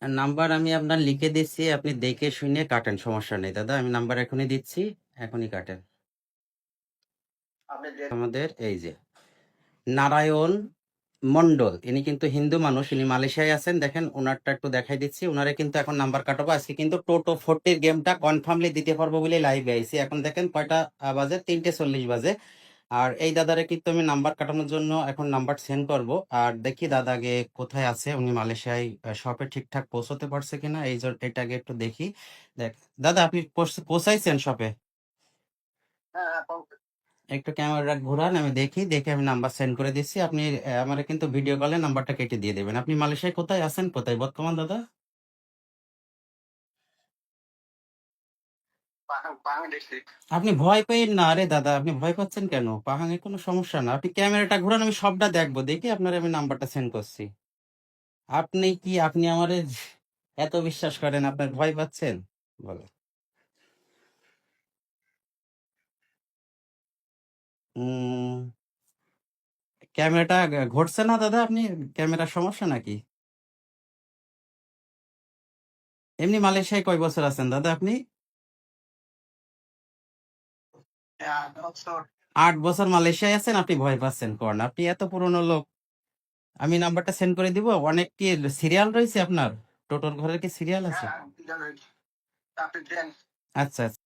Number আমি আপনার লিখে দিচ্ছি, আপনি দেখে শুনে কাটেন, সমস্যা নেই দাদা। আমি নাম্বার এখনই দিচ্ছি, এখনই কাটেন। আমাদের এই যে নারায়ণ মন্ডল, ইনি কিন্তু হিন্দু মানুষ, ইনি মালয়েশিয়ায় আছেন। দেখেন ওনারটা একটু দেখাই দিচ্ছি, ওনারে কিন্তু এখন নাম্বার কাটাবো। আজকে কিন্তু টোটো 40 গেমটা কনফার্মলি দিতে পারবো বলে লাইভে আইছি। এখন দেখেন কয়টা বাজে, 3:40 বাজে। আর এই দাদারে কিন্তু আমি নাম্বার কাটানোর জন্য এখন নাম্বার সেন্ড করব। আর দেখি দাদা আগে কোথায় আছে, উনি মালয়েশিয়ায় শপে ঠিকঠাক পৌঁছতে পারছে কিনা, এই জন্য এটা আগে একটু দেখি। দেখ দাদা, আপনি পৌঁছাইছেন শপে? একটু ক্যামেরা ঘোরান, আমি দেখি, দেখে আমি নাম্বার সেন্ড করে দিচ্ছি। আপনি আমার কিন্তু ভিডিও কলে নাম্বারটা কেটে দিয়ে দেবেন। আপনি মালয়েশিয়ায় কোথায় আছেন, কোথায় বর্তমান দাদা? আপনি ভয় পেয়েন না, আরে দাদা আপনি ভয় পাচ্ছেন কেন? পাহাঙে কোনো সমস্যা না, আপনি ক্যামেরাটা ঘুরান, আমি সবটা দেখবো, দেখি আপনার আমি নাম্বারটা সেন্ড করছি। আপনি আমার এত বিশ্বাস করেন, আপনার ভয় পাচ্ছেন? বলো। উম ক্যামেরাটা ঘটছে না দাদা, আপনি ক্যামেরার সমস্যা নাকি? এমনি মালয়েশিয়ায় কয় বছর আছেন দাদা আপনি? 8 বছর মালয়েশিয়ায় আছেন, আপনি ভয় পাচ্ছেন কোন? আপনি এত পুরনো লোক। আমি নাম্বারটা সেন্ড করে দিব। অনেক কি সিরিয়াল রয়েছে আপনার? টোটোর ঘরের কি সিরিয়াল আছে? আচ্ছা আচ্ছা।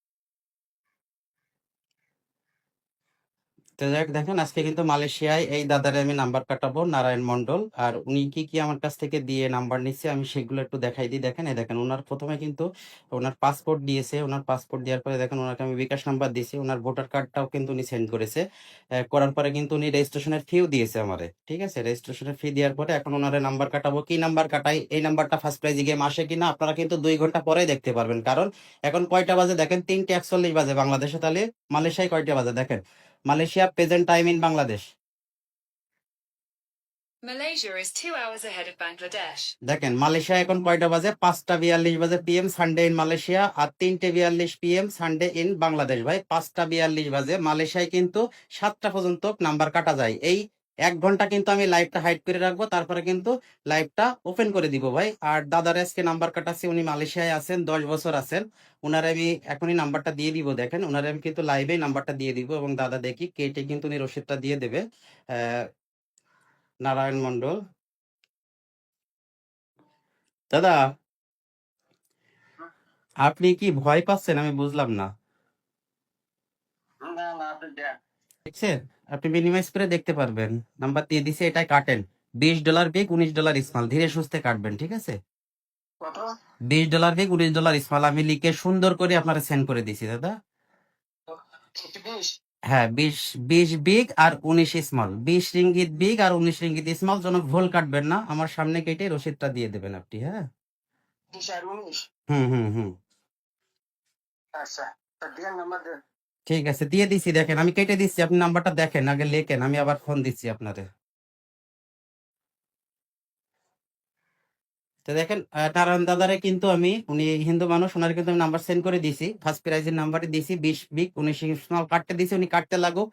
তো যাই হোক, দেখেন আজকে কিন্তু মালয়েশিয়ায় এই দাদারে আমি নাম্বার কাটাবো, নারায়ণ মন্ডল। আর উনি কি কি আমার কাছ থেকে দিয়ে নাম্বার নিচ্ছে আমি সেগুলো একটু দেখাই দিই। দেখেন এই দেখেন, ওনার প্রথমে কিন্তু ওনার পাসপোর্ট দিয়েছে। ওনার পাসপোর্ট দেওয়ার পরে দেখেন ওনাকে আমি বিকাশ নাম্বার দিয়েছি। ওনার ভোটার কার্ডটাও কিন্তু উনি সেন্ড করেছে। করার পরে কিন্তু উনি রেজিস্ট্রেশনের ফিও দিয়েছে আমারে, ঠিক আছে? রেজিস্ট্রেশনের ফি দেওয়ার পরে এখন ওনারে নাম্বার কাটাবো। কি নাম্বার কাটাই, এই নাম্বারটা ফার্স্ট প্রাইজ গেম আসে কিনা আপনারা কিন্তু 2 ঘন্টা পরেই দেখতে পারবেন। কারণ এখন কয়টা বাজে দেখেন, 3:41 বাজে বাংলাদেশে। তাহলে মালয়েশিয়ায় কয়টা বাজে দেখেন? Malaysia present time in Bangladesh. Malaysia is 2 hours ahead of Bangladesh. দেখেন মালয়েশিয়া এখন কয়টা বাজে, 5:42 বাজে পিএম সানডে ইন মালয়েশিয়া। আর 3:42 পিএম সানডে ইন বাংলাদেশ। ভাই 5:42 বাজে মালয়েশিয়ায় কিন্তু 7টা পর্যন্ত নাম্বার কাটা যায়। এই 1 ঘন্টা কিন্তু আমি লাইভটা হাইড করে রাখবো, তারপরে কিন্তু লাইভটা ওপেন করে দিব ভাই। আর দাদার আজকে নাম্বার কাটাচ্ছি, উনি মালয়েশিয়ায় আছেন, 10 বছর আছেন। ওনারে আমি এখনই নাম্বারটা দিয়ে দিব। দেখেন ওনারে আমি কিন্তু লাইভেই নাম্বারটা দিয়ে দিব, এবং দাদা দেখি কেটে কিন্তু উনি রসিদটা দিয়ে দেবে। আহ নারায়ণ মন্ডল দাদা, আপনি কি ভয় পাচ্ছেন? আমি বুঝলাম না। দেখছেন, আপনি মিনিমাইজ করে দেখতে পারবেন। নাম্বার দিয়ে দিছে, এটাই কাটেন। $20 বিগ, $19 স্মল, ধীরে সুস্থে কাটবেন, ঠিক আছে? $20 বিগ, $19 স্মল আমি লিখে সুন্দর করে আপনারা সেন্ড করে দিছি দাদা। হ্যাঁ, 20 বিগ আর 19 স্মল, 20 রিঙ্গিত বিগ আর 19 রিঙ্গিত স্মল। যেন ভুল কাটবেন না, আমার সামনে কেটে রসিদটা দিয়ে দেবেন আপনি। হ্যাঁ, হুম হুম হুম, ঠিক আছে দিয়ে দিছি। দেখেন আমি কেটে দিচ্ছি, আপনি নাম্বারটা দেখেন, আগে লেখেন, আমি আবার ফোন দিচ্ছি আপনাদের। তো দেখেন নারায়ণ দাদারে কিন্তু আমি, উনি হিন্দু মানুষ, ওনার কিন্তু আমি নাম্বার সেন্ড করে দিছি। ফার্স্ট প্রাইজের নাম্বারই দিছি, 20 বিগ 19 স্মল কাটতে দিছি। উনি কাটতে লাগুক,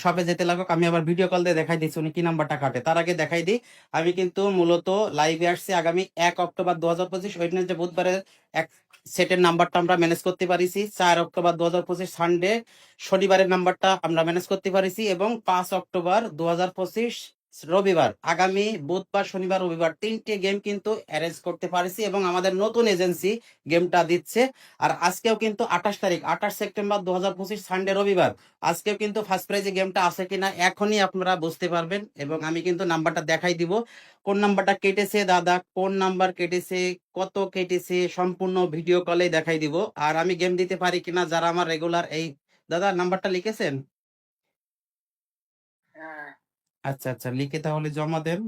সবে যেতে লাগুক। আমি আবার ভিডিও কল দিয়ে দেখাই দিচ্ছি উনি কি নাম্বারটা কাটে। তার আগে দেখাই দিই, আমি কিন্তু মূলত লাইভে আসছি আগামী 1 অক্টোবর 2025 ওয়েডনেসডে বুধবারের এক সেটের নাম্বারটা আমরা ম্যানেজ করতে পারিছি। 4 অক্টোবর 2025 সানডে শনিবারের নাম্বারটা আমরা ম্যানেজ করতে পারিছি, এবং 5 অক্টোবর 2025 রবিবার, আগামী বুধবার শনিবার রবিবার 3টে গেম কিন্তু অ্যারেঞ্জ করতে পারছি, এবং আমাদের নতুন এজেন্সি গেমটা দিচ্ছে। আর আজকেও কিন্তু 28 তারিখ, 28 সেপ্টেম্বর 2025 সানডে রবিবার, আজকেও কিন্তু ফার্স্ট প্রাইজে গেমটা আছে কিনা এখনই আপনারা বুঝতে পারবেন। এবং আমি কিন্তু নাম্বারটা দেখাই দিব, কোন নাম্বারটা কেটেছে দাদা, কোন নাম্বার কেটেছে, কত কেটেছে, সম্পূর্ণ ভিডিও কলে দেখাই দিব। আর আমি গেম দিতে পারি কিনা, যারা আমার রেগুলার এই দাদা নাম্বারটা লিখেছেন? আচ্ছা আচ্ছা, লিখে তাহলে জমা দেন।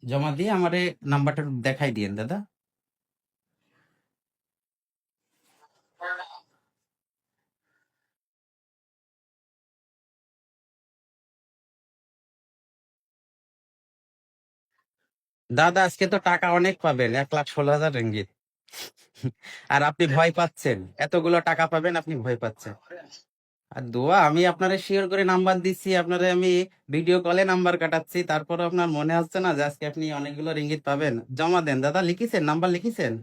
জমা দিয়ে আমারে নাম্বারটা দেখাই দিয়েন দাদা। দাদা আজকে তো টাকা অনেক পাবেন, 1,16,000 রিঙ্গিত। আর আপনি ভয় পাচ্ছেন, এতগুলো টাকা পাবেন, আপনি ভয় পাচ্ছেন। আর দোয়া আমি আপনারে শিওর করে নাম্বার দিচ্ছি, আপনারে আমি ভিডিও কলে নাম্বার কাটাচ্ছি, তারপরে আপনার মনে হচ্ছে না যে আজকে আপনি অনেকগুলো রিঙ্গিত পাবেন? জমা দেন দাদা, লিখিছেন নাম্বার লিখিছেন?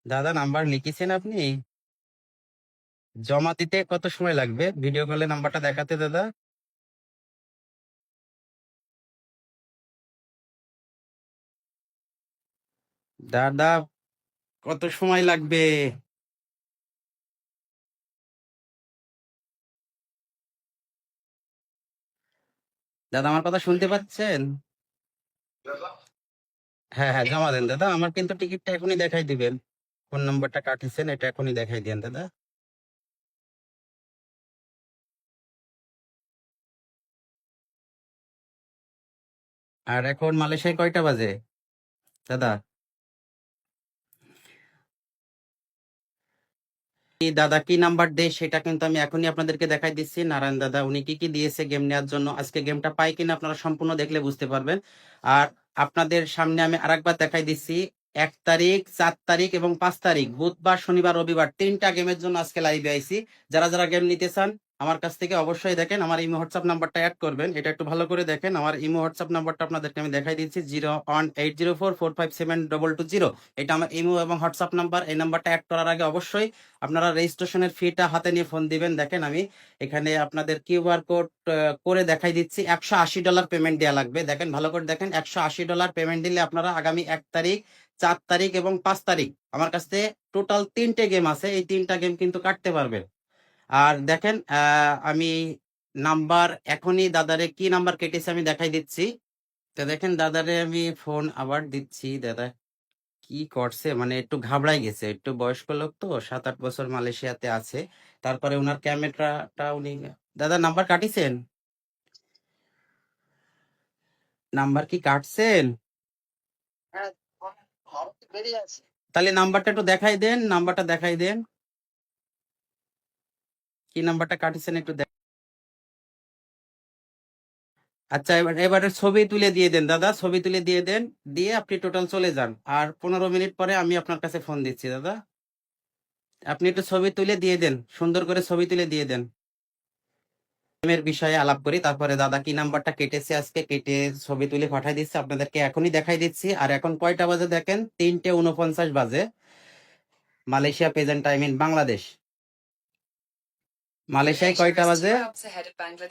দাদা নাম্বার লিখিছেন আপনি? জমা দিতে কত সময় লাগবে ভিডিও কলে নাম্বারটা দেখাতে দাদা? দাদা কত সময় লাগবে? দাদা আমার কথা শুনতে পাচ্ছেন? হ্যাঁ হ্যাঁ, জমা দেন দাদা, আমার কিন্তু টিকিটটা এখনই দেখাই দিবেন। ফোন নাম্বারটা কাটিছেন, এটা এখনই দেখাই দেন দাদা। আর এখন মালয়েশিয়ায় কয়টা বাজে দাদা? কি দাদা কি নাম্বার দেয় সেটা কিন্তু আমি এখনই আপনাদেরকে দেখাই দিচ্ছি। নারায়ণ দাদা উনি কি কি দিয়েছে গেম নেওয়ার জন্য, আজকে গেমটা পাই কিনা আপনারা সম্পূর্ণ দেখলে বুঝতে পারবেন। আর আপনাদের সামনে আমি আরেকবার দেখাই দিচ্ছি, 1 তারিখ, 4 তারিখ এবং 5 তারিখ, বুধবার শনিবার রবিবার, 3টা গেমের জন্য আজকে লাইভে আইছি। যারা যারা গেম নিতে চান আমার কাছ থেকে অবশ্যই দেখেন, আমার ইমো হোয়াটসঅ্যাপ নাম্বারটা অ্যাড করবেন, এটা একটু ভালো করে দেখেন। আমার ইমো হোয়াটসঅ্যাপ নাম্বারটা আপনাদেরকে আমি দেখাই দিচ্ছি, 01804457220। এটা আমার ইমো এবং হোয়াটসঅ্যাপ নাম্বার। এই নাম্বারটা অ্যাড করার আগে অবশ্যই আপনারা রেজিস্ট্রেশনের ফিটা হাতে নিয়ে ফোন দিবেন। দেখেন আমি এখানে আপনাদের কিউআর কোড করে দেখাই দিচ্ছি, $180 পেমেন্ট দেওয়া লাগবে। দেখেন ভালো করে দেখেন, $180 পেমেন্ট দিলে আপনারা আগামী 1 তারিখ, 4 তারিখ এবং 5 তারিখ আমার কাছে টোটাল 3টে গেম আছে, এই 3টা গেম কিন্তু কাটতে পারবেন। আর দেখেন আমি নাম্বার এখনই দাদারে কি নাম্বার কেটেছে আমি দেখাই দিচ্ছি। তো দেখেন দাদারে আমি ফোন আবার দিচ্ছি। দাদা কি করছে, মানে একটু ঘাবড়াই গেছে, একটু বয়স্ক লোক তো, 7-8 বছর মালয়েশিয়াতে আছে। তারপরে ওনার ক্যামেরাটা উনি, দাদা নাম্বার কাটিছেন? নাম্বার কি কাটছেন? তাহলে নাম্বারটা একটু দেখাই দেন, নাম্বারটা দেখাই দেন, কি নাম্বারটা কাটিছেন একটু আচ্ছা এবার এবারে ছবি তুলে দিয়ে দেন দাদা, ছবি তুলে দিয়ে দেন, দিয়ে আপনি টোটাল চলে যান। আর 15 মিনিট পরে আমি আপনার কাছে ফোন দিচ্ছি দাদা। আপনি একটু ছবি তুলে দিয়ে দেন, সুন্দর করে ছবি তুলে দিয়ে দেন। গেমের বিষয়ে আলাপ করি, তারপরে দাদা কি নাম্বারটা কেটেছে আজকে, কেটে ছবি তুলে পাঠাই দিচ্ছি আপনাদেরকে, এখনই দেখাই দিচ্ছি। আর এখন কয়টা বাজে দেখেন, 3টে 49 বাজে, Malaysia present time in Bangladesh. মালয়েশিয়ায় কয়টা বাজে?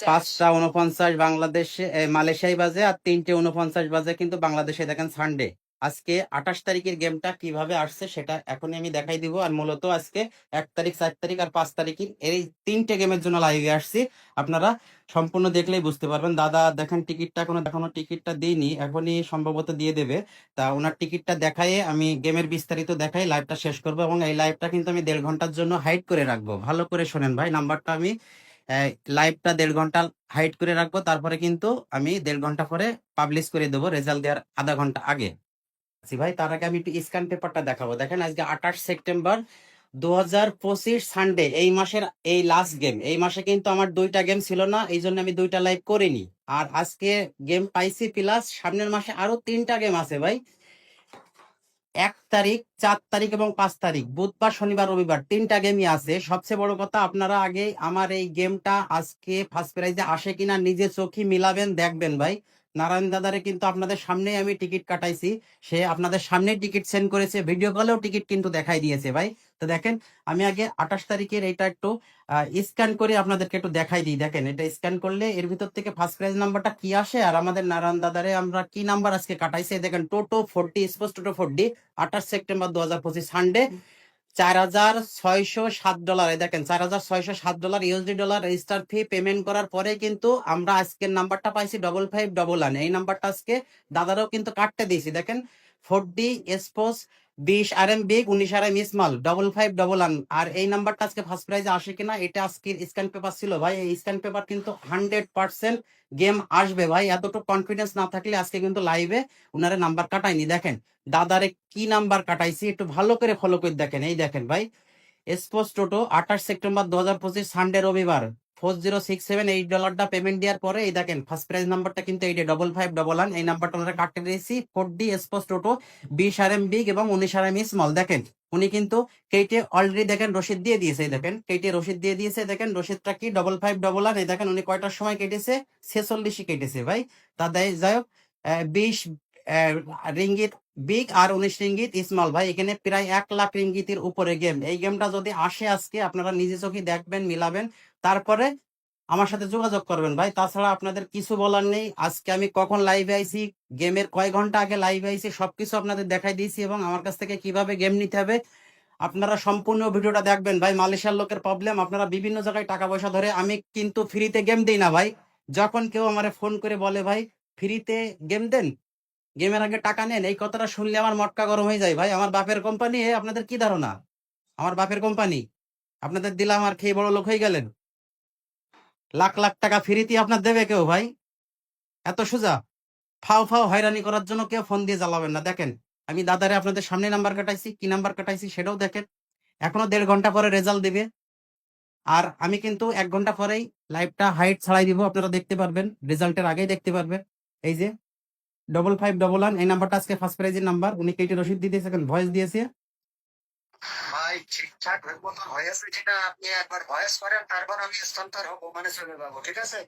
5টা 49 বাংলাদেশে, মালয়েশিয়ায় বাজে। আর 3টে 49 বাজে কিন্তু বাংলাদেশে। দেখেন সানডে, আজকে 28 তারিখের গেমটা কিভাবে আসছে সেটা এখনই আমি দেখাই দিব। আর মূলত আজকে 1 তারিখ, 4 তারিখ আর 5 তারিখের এই 3টে গেমের জন্য লাইভে আসছি। আপনারা সম্পূর্ণ দেখলেই বুঝতে পারবেন। দাদা দেখেন টিকিটটা এখনো টিকিটটা দিইনি, এখনই সম্ভবত দিয়ে দেবে। তা ওনার টিকিটটা দেখায়ে আমি গেমের বিস্তারিত দেখাই লাইভটা শেষ করবো। এবং এই লাইভটা কিন্তু আমি 1.5 ঘন্টার জন্য হাইড করে রাখবো। ভালো করে শোনেন ভাই, নাম্বারটা আমি লাইভটা 1.5 ঘন্টা হাইড করে রাখবো, তারপরে কিন্তু আমি 1.5 ঘন্টা পরে পাবলিশ করে দেবো রেজাল্ট দেওয়ার আধা ঘন্টা আগে। আচ্ছা ভাই, তার আগে আমি একটু স্ক্যান পেপারটা দেখাবো। দেখেন আজকে 28 সেপ্টেম্বর 2025 সানডে, এই মাসের এই লাস্ট গেম। এই মাসে কিন্তু আমার 2টা গেম ছিল না, এই জন্য আমি 2টা লাইভ করিনি। আর আজকে গেম পাইছি, প্লাস সামনের মাসে আরো 3টা গেম আছে ভাই। 1 তারিখ, 4 তারিখ এবং 5 তারিখ, বুধবার শনিবার রবিবার, 3টা গেমই আছে। সবচেয়ে বড় কথা, আপনারা আগে আমার এই গেমটা আজকে ফার্স্ট প্রাইজে আসে কিনা নিজে চোখে মিলাবেন, দেখবেন ভাই। নারায়ণ দাদারে কিন্তু আপনাদের সামনেই আমি টিকিট কাটাইছি, সে আপনাদের সামনেই টিকিট সেন্ড করেছে, ভিডিও কলেও টিকিট কিন্তু দেখাই দিয়েছে ভাই। তো দেখেন আমি আগে 28 তারিখের এটা একটু স্ক্যান করে আপনাদেরকে একটু দেখাই দিই। দেখেন এটা স্ক্যান করলে এর ভিতর থেকে ফার্স্ট প্রাইজ নাম্বারটা কি আসে, আর আমাদের নারায়ণ দাদারে আমরা কি নাম্বার আজকে কাটাইছে। দেখেন টোটো 40, স্পোর্টস টোটো 40, 28 সেপ্টেম্বর 2025 সানডে, $4,607। এই দেখেন $4,607 USD dollar register fee payment করার পরে কিন্তু আমরা আজকের নাম্বারটা পাইছি 5511। এই নাম্বারটা আজকে দাদারাও কিন্তু কাটতে দিয়েছি। দেখেন 40 sports 20 RM big 19 RM small 5511। আর এই নাম্বারটা আজকে ফার্স্ট প্রাইজে আসে কিনা, এটা আজকের স্ক্যান পেপার ছিল ভাই। এই স্ক্যান পেপার কিন্তু 100% গেম আসবে ভাই। এতটুকু কনফিডেন্স না থাকলে আজকে কিন্তু লাইভে উনারে নাম্বার কাটাইনি। দেখেন দাদারে কি নাম্বার কাটাইছি একটু ভালো করে ফলো করে দেখেন। এই দেখেন ভাই, স্পোর্টস টোটো 28 সেপ্টেম্বর 2025 সানডে রবিবার, $4067 $8 পেমেন্ট দেওয়ার পরে এই দেখেন ফার্স্ট প্রাইজ নাম্বারটা কিন্তু এইটা 5511 এই নাম্বারটা ওনারা কাটতে দিয়েছি 4D স্পোর্টস টোটো 20 RM বিগ এবং 19 RM স্মল। দেখেন উনি কিন্তু কেটে অলরেডি দেখেন রসিদ দিয়ে দিয়েছে, এই দেখেন কেটে রসিদ দিয়ে দিয়েছে। দেখেন রসিদটা কি 5511, এই দেখেন উনি কয়টার সময় কেটেছে, 46 কেটেছে ভাই। তা যাই হোক 20 রিঙ্গিত বিগ আর 19 রিঙ্গিত স্মল। ভাই এখানে প্রায় 1 লাখ রিঙ্গিতের উপরে গেম। এই গেমটা যদি আসে আজকে আপনারা নিজে চোখে দেখবেন, মিলাবেন, তারপরে আমার সাথে যোগাযোগ করবেন ভাই। তাছাড়া আপনাদের কিছু বলার নেই। আজকে আমি কখন লাইভে আইছি, গেমের কয় ঘন্টা আগে লাইভে আইছি, সবকিছু আপনাদের দেখাই দিয়েছি এবং আমার কাছ থেকে কিভাবে গেম নিতে হবে আপনারা সম্পূর্ণ ভিডিওটা দেখবেন ভাই। মালয়েশিয়ার লোকের প্রবলেম, আপনারা বিভিন্ন জায়গায় টাকা পয়সা ধরে, আমি কিন্তু ফ্রিতে গেম দিই না ভাই। যখন কেউ আমারে ফোন করে বলে ভাই ফ্রিতে গেম দেন, গেমের আগে টাকা নেন, এই কথাটা শুনলে আমার মটকা গরম হয়ে যায় ভাই। আমার বাপের কোম্পানি, আপনাদের কি ধারণা আমার বাপের কোম্পানি? আপনাদের দিলাম আর খেয়ে বড় লোক হয়ে গেলেন? লাখ লাখ টাকা ফ্রিতে আপনার দেবে কেউ ভাই? এত সোজা? ফাও ফাও হয়রানি করার জন্য কেউ ফোন দিয়ে জ্বালাবেন না। দেখেন আমি দাদারে আপনাদের সামনে নাম্বার কাটাইছি, কি নাম্বার কাটাইছি সেটাও দেখেন। এখনো 1.5 ঘন্টা পরে রেজাল্ট দিবে। আর আমি কিন্তু 1 ঘন্টা পরেই লাইভটা হাইট ছাড়াই দিব, আপনারা দেখতে পারবেন, রেজাল্টের আগেই দেখতে পারবেন। এই যে 5511 এই নাম্বারটা আজকে ফার্স্ট প্রাইজের নাম্বার। উনি কেটে রসিদ দিতেছে, ভয়েস দিয়েছে। ভাই ঠিকঠাক মতন হয়েছে কিনা আপনি একবার ভয়েস করেন, তারপর আমি স্থানান্তর হবো, মানে চলে যাবো, ঠিক আছে?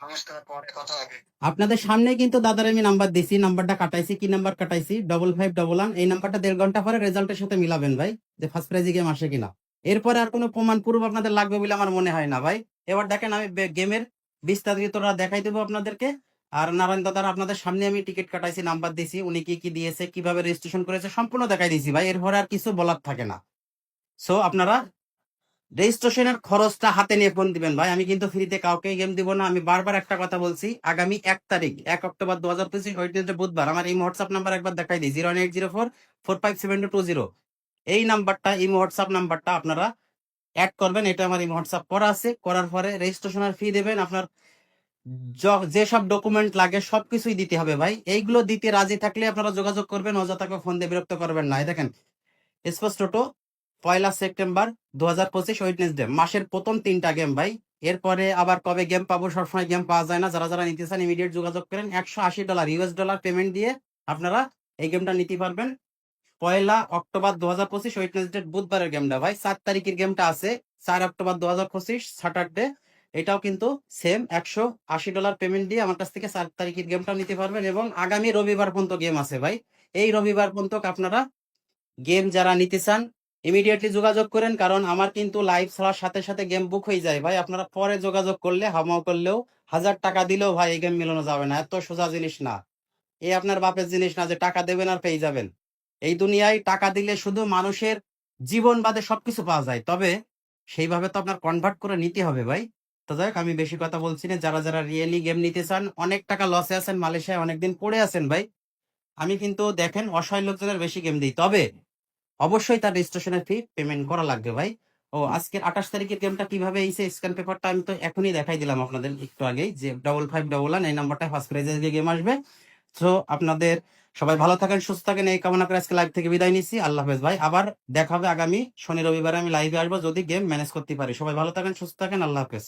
নমস্কার, পরে কথা হবে। আপনাদের সামনে কিন্তু দাদার আমি নাম্বার দিছি, নাম্বারটা কাটাইছি, কি নাম্বার কাটাইছি 5511। এই নাম্বারটা 1.5 ঘন্টা পরে রেজাল্টের সাথে মিলাবেন ভাই, যে ফার্স্ট প্রাইজে গেম আসে কিনা। এরপরে আর কোনো প্রমাণ প্রুফ আপনাদের লাগবে বলে আমার মনে হয় না ভাই। এবার দেখেন আমি গেমের বিস্তারিতটা দেখাই দেবো আপনাদেরকে। আর নারায়ণ দাদার আপনাদের সামনে আমি টিকিট কাটাইছি, নাম্বার দিছি, উনি কি কি দিয়েছে, কিভাবে রেজিস্ট্রেশন করেছে সম্পূর্ণ দেখাই দিয়েছি ভাই। এরপরে আর কিছু বলার থাকে না। সো আপনারা রেজিস্ট্রেশনের খরচটা হাতে নিয়ে ফোন দিবেন ভাই। আমি কিন্তু ফ্রিতে কাউকে গেম দিব না। আমি বারবার একটা কথা বলছি, আগামী 1 তারিখ 1 অক্টোবর 2025 ওয়েডনেসডে বুধবার আমার এই হোয়াটসঅ্যাপ নাম্বার একবার দেখাই দিই 01804457220। এই নাম্বারটা এই হোয়াটসঅ্যাপ নাম্বারটা আপনারা অ্যাড করবেন। এটা আমার এই হোয়াটসঅ্যাপ করা আছে। করার পরে রেজিস্ট্রেশনের ফি দেবেন। আপনার যেসব ডকুমেন্ট লাগে সবকিছুই দিতে হবে ভাই। এইগুলো দিতে রাজি থাকলে আপনারা যোগাযোগ করবেন, অযথাকে ফোন দিয়ে বিরক্ত করবেন না। এই দেখেন স্পোর্টস টোটো 1 সেপ্টেম্বর 2025 ওয়েডনেসডে, মাসের প্রথম 3টা গেম ভাই। এরপরে আবার কবে গেম পাবো, সবসময় গেম পাওয়া যায় না। যারা যারা নিতে চান ইমিডিয়েট যোগাযোগ করেন। $180 US পেমেন্ট দিয়ে আপনারা এই গেমটা নিতে পারবেন। 1 অক্টোবর 2025 ওয়েডনেসডে বুধবারের গেমটা ভাই। 4 তারিখের গেমটা আছে 4 অক্টোবর 2025 স্যাটারডে। এটাও কিন্তু সেম $180 পেমেন্ট দিয়ে আমার কাছ থেকে 4 তারিখের গেমটাও নিতে পারবেন। এবং আগামী রবিবার পর্যন্ত গেম আছে ভাই। এই রবিবার পর্যন্ত আপনারা গেম যারা নিতে চান ইমিডিয়েটলি যোগাযোগ করেন, কারণ আমার কিন্তু লাইভ ছাড়ার সাথে সাথে গেম বুক হয়ে যায় ভাই। আপনারা পরে যোগাযোগ করলে হামাও করলেও 1000 টাকা দিলেও ভাই এই গেম মিলানো যাবে না। এত সোজা জিনিস না, এই আপনার বাপের জিনিস না যে টাকা দেবেন আর পেয়ে যাবেন। এই দুনিয়ায় টাকা দিলে শুধু মানুষের জীবন বাদে সবকিছু পাওয়া যায়, তবে সেইভাবে তো আপনার কনভার্ট করে নিতে হবে ভাই। তো যাই হোক আমি বেশি কথা বলছি না। যারা যারা রিয়েলি গেম নিতে চান, অনেক টাকা লসে আছেন, মালয়েশিয়ায় অনেকদিন পড়ে আছেন ভাই, আমি কিন্তু দেখেন অসহায় লোকজনের বেশি গেম দিই, তবে অবশ্যই তার রেজিস্ট্রেশনের ফি পেমেন্ট করা লাগবে ভাই। ও আজকের 28 তারিখের গেমটা কিভাবে এইছে স্ক্যান পেপারটা আমি তো এখনই দেখাই দিলাম আপনাদের একটু আগেই, যে 5511 এই নাম্বারটা ফার্স্ট প্রাইজে গেম আসবে। তো আপনাদের সবাই ভালো থাকেন, সুস্থ থাকেন, এই কামনা করে আজকে লাইভ থেকে বিদায় নিচ্ছি। আল্লাহ হাফেজ ভাই। আবার দেখা হবে আগামী শনি রবিবারে, আমি লাইভে আসবো যদি গেম ম্যানেজ করতে পারি। সবাই ভালো থাকেন, সুস্থ থাকেন, আল্লাহ হাফেজ।